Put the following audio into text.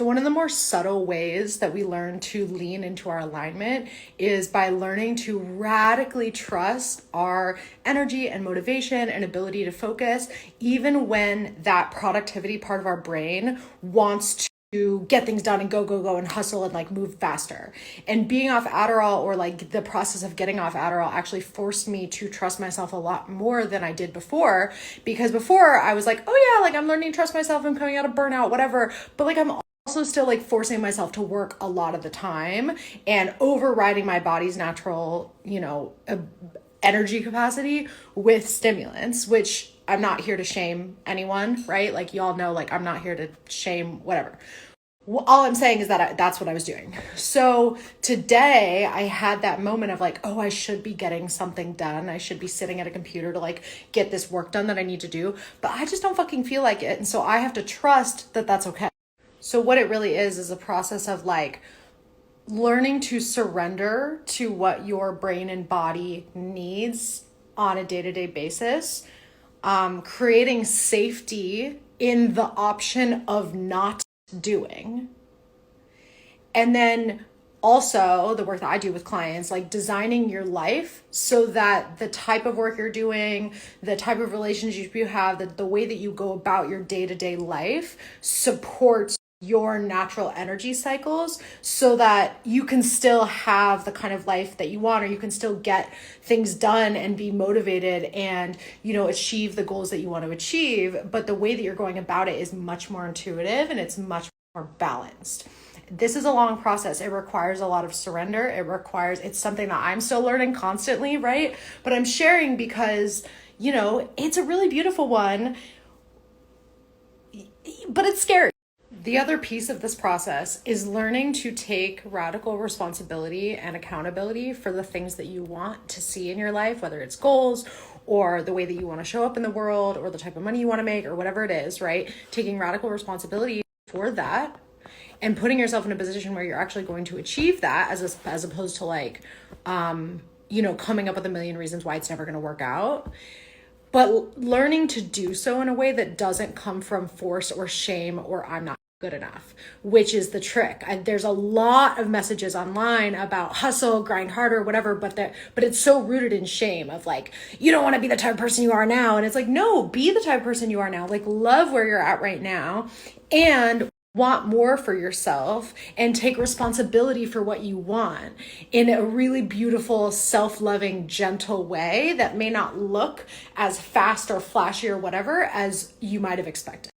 So one of the more subtle ways that we learn to lean into our alignment is by learning to radically trust our energy and motivation and ability to focus, even when that productivity part of our brain wants to get things done and go, go, go and hustle and like move faster. And being off Adderall, or like the process of getting off Adderall, actually forced me to trust myself a lot more than I did before. Because before I was like, oh yeah, like I'm learning to trust myself, I'm coming out of burnout, whatever. But like I'm also still like forcing myself to work a lot of the time and overriding my body's natural, energy capacity with stimulants, which I'm not here to shame anyone, right? Like y'all know, like I'm not here to shame whatever. All I'm saying is that that's what I was doing. So today I had that moment of like, oh, I should be getting something done. I should be sitting at a computer to like get this work done that I need to do, but I just don't fucking feel like it. And so I have to trust that that's okay. So what it really is a process of like learning to surrender to what your brain and body needs on a day-to-day basis, creating safety in the option of not doing. And then also the work that I do with clients, like designing your life so that the type of work you're doing, the type of relationship you have, the way that you go about your day-to-day life supports your natural energy cycles so that you can still have the kind of life that you want, or you can still get things done and be motivated and, achieve the goals that you want to achieve. But the way that you're going about it is much more intuitive and it's much more balanced. This is a long process. It requires a lot of surrender. It's something that I'm still learning constantly, right? But I'm sharing because, it's a really beautiful one, but it's scary. The other piece of this process is learning to take radical responsibility and accountability for the things that you want to see in your life, whether it's goals or the way that you want to show up in the world or the type of money you want to make or whatever it is, right? Taking radical responsibility for that and putting yourself in a position where you're actually going to achieve that as opposed to like, coming up with a million reasons why it's never going to work out. But learning to do so in a way that doesn't come from force or shame or I'm not good enough, which is the trick. There's a lot of messages online about hustle, grind harder, whatever, but it's so rooted in shame of like, you don't want to be the type of person you are now. And it's like, no, be the type of person you are now. Like love where you're at right now and want more for yourself and take responsibility for what you want in a really beautiful, self-loving, gentle way that may not look as fast or flashy or whatever as you might have expected.